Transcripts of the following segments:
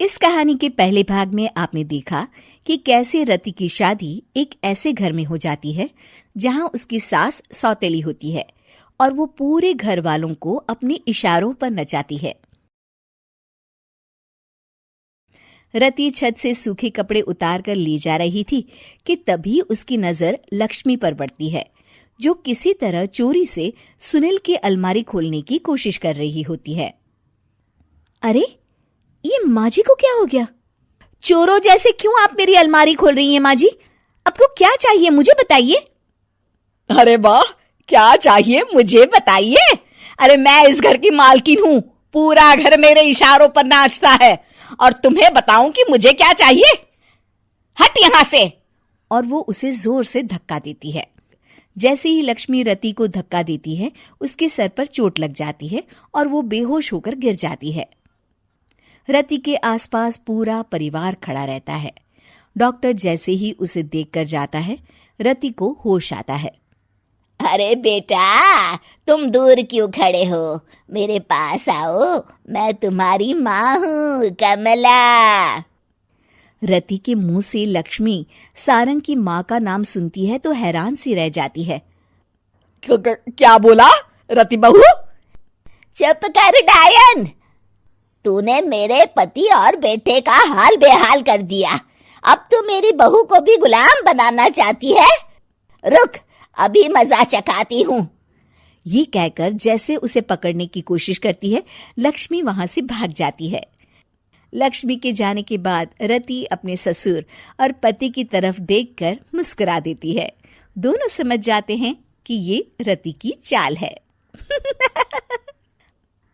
इस कहानी के पहले भाग में आपने देखा कि कैसे रति की शादी एक ऐसे घर में हो जाती है जहां उसकी सास सौतेली होती है और वो पूरे घर वालों को अपने इशारों पर नचाती है। रति छत से सूखे कपड़े उतार कर ले जा रही थी कि तभी उसकी नजर लक्ष्मी पर पड़ती है, जो किसी तरह चोरी से सुनील के अलमारी खोलने की कोशिश कर रही होती है। अरे, ये माँ जी को क्या हो गया? चोरों जैसे क्यों आप मेरी अलमारी खोल रही हैं माँ जी? आपको क्या चाहिए मुझे बताइए। अरे वाह, क्या चाहिए मुझे बताइए। अरे मैं इस घर की मालकिन हूँ, पूरा घर मेरे इशारों पर नाचता है और तुम्हें बताऊं कि मुझे क्या चाहिए? हट यहाँ से। और वो उसे जोर से धक्का देती है। जैसे ही लक्ष्मी रति को धक्का देती है, उसके सर पर चोट लग जाती है और वो बेहोश होकर गिर जाती है। रति के आसपास पूरा परिवार खड़ा रहता है। डॉक्टर जैसे ही उसे देखकर जाता है, रति को होश आता है। अरे बेटा, तुम दूर क्यों खड़े हो? मेरे पास आओ, मैं तुम्हारी माँ हूँ, कमला। रति के मुंह से लक्ष्मी सारंग की माँ का नाम सुनती है तो हैरान सी रह जाती है। क्या बोला रति बहू? चुप कर डायन, तूने मेरे पति और बेटे का हाल बेहाल कर दिया। अब तू मेरी बहू को भी गुलाम बनाना चाहती है? रुक, अभी मजा चखाती हूँ। ये कहकर जैसे उसे पकड़ने की कोशिश करती है, लक्ष्मी वहां से भाग जाती है। लक्ष्मी के जाने के बाद रति अपने ससुर और पति की तरफ देखकर मुस्कुरा देती है। दोनों समझ जाते हैं कि ये रति की चाल है।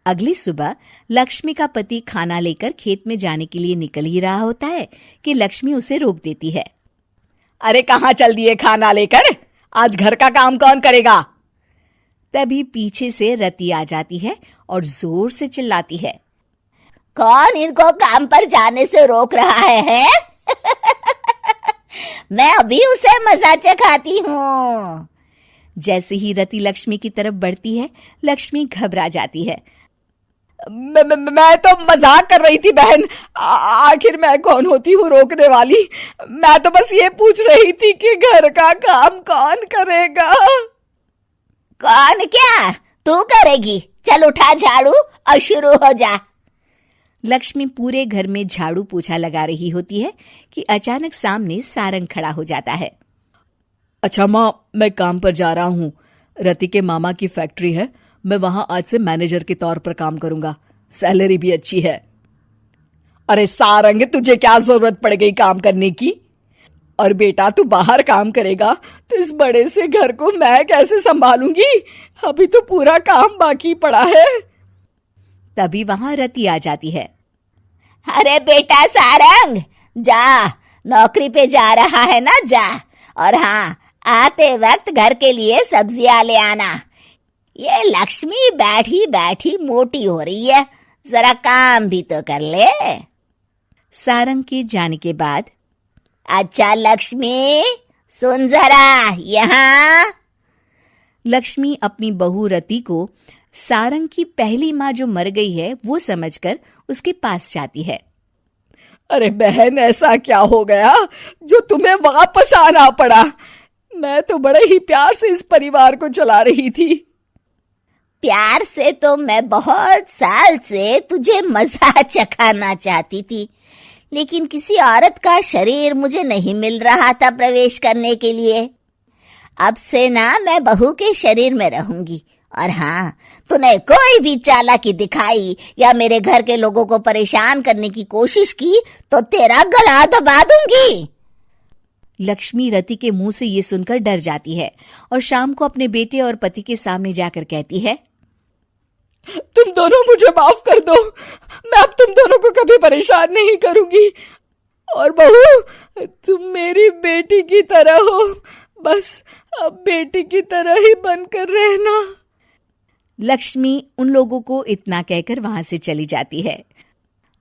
अगली सुबह लक्ष्मी का पति खाना लेकर खेत में जाने के लिए निकल ही रहा होता है कि लक्ष्मी उसे रोक देती है। अरे कहाँ चल दिए खाना लेकर? आज घर का काम कौन करेगा? तभी पीछे से रति आ जाती है और जोर से चिल्लाती है। कौन इनको काम पर जाने से रोक रहा है? मैं अभी उसे मजा चखाती हूँ। जैसे ही रति लक्ष्मी की तरफ बढ़ती है, लक्ष्मी घबरा जाती है। मैं तो मजाक कर रही थी बहन। आखिर मैं कौन होती हूँ रोकने वाली? मैं तो बस ये पूछ रही थी कि घर का काम कौन करेगा? कौन क्या? तू करेगी। चल उठा झाड़ू और शुरू हो जा। लक्ष्मी पूरे घर में झाड़ू पोछा लगा रही होती है कि अचानक सामने सारंग खड़ा हो जाता है। अच्छा माँ, मैं काम पर जा रहा हूँ। रति के मामा की फैक्ट्री है, मैं वहां आज से मैनेजर के तौर पर काम करूंगा। सैलरी भी अच्छी है। अरे सारंग, तुझे क्या जरूरत पड़ गई काम करने की? और बेटा, तू बाहर काम करेगा तो इस बड़े से घर को मैं कैसे संभालूंगी? अभी तो पूरा काम बाकी पड़ा है। तभी वहां रति आ जाती है। अरे बेटा सारंग, जा, नौकरी पे जा रहा है ना, जा। और हाँ, आते वक्त घर के लिए सब्जियां ले आना। ये लक्ष्मी बैठी बैठी मोटी हो रही है, जरा काम भी तो कर ले। सारंग के जाने के बाद, अच्छा लक्ष्मी, सुन जरा यहाँ। लक्ष्मी अपनी बहू रति को सारंग की पहली माँ जो मर गई है वो समझकर उसके पास जाती है। अरे बहन, ऐसा क्या हो गया जो तुम्हें वापस आना पड़ा? मैं तो बड़े ही प्यार से इस परिवार को चला रही थी। प्यार से तो मैं बहुत साल से तुझे मजा चखाना चाहती थी, लेकिन किसी औरत का शरीर मुझे नहीं मिल रहा था प्रवेश करने के लिए। अब से ना मैं बहू के शरीर में रहूंगी। और हाँ, तूने कोई भी चालाकी दिखाई या मेरे घर के लोगों को परेशान करने की कोशिश की तो तेरा गला दबा दूंगी। लक्ष्मी रति के मुंह से ये सुनकर डर जाती है और शाम को अपने बेटे और पति के सामने जाकर कहती है, तुम दोनों मुझे माफ कर दो। मैं अब तुम दोनों को कभी परेशान नहीं करूंगी। और बहू, तुम मेरी बेटी की तरह हो, बस अब बेटी की तरह ही बनकर रहना। लक्ष्मी उन लोगों को इतना कहकर वहां से चली जाती है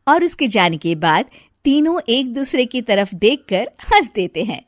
और उसके जाने के बाद तीनों एक दूसरे की तरफ देखकर हंस देते हैं।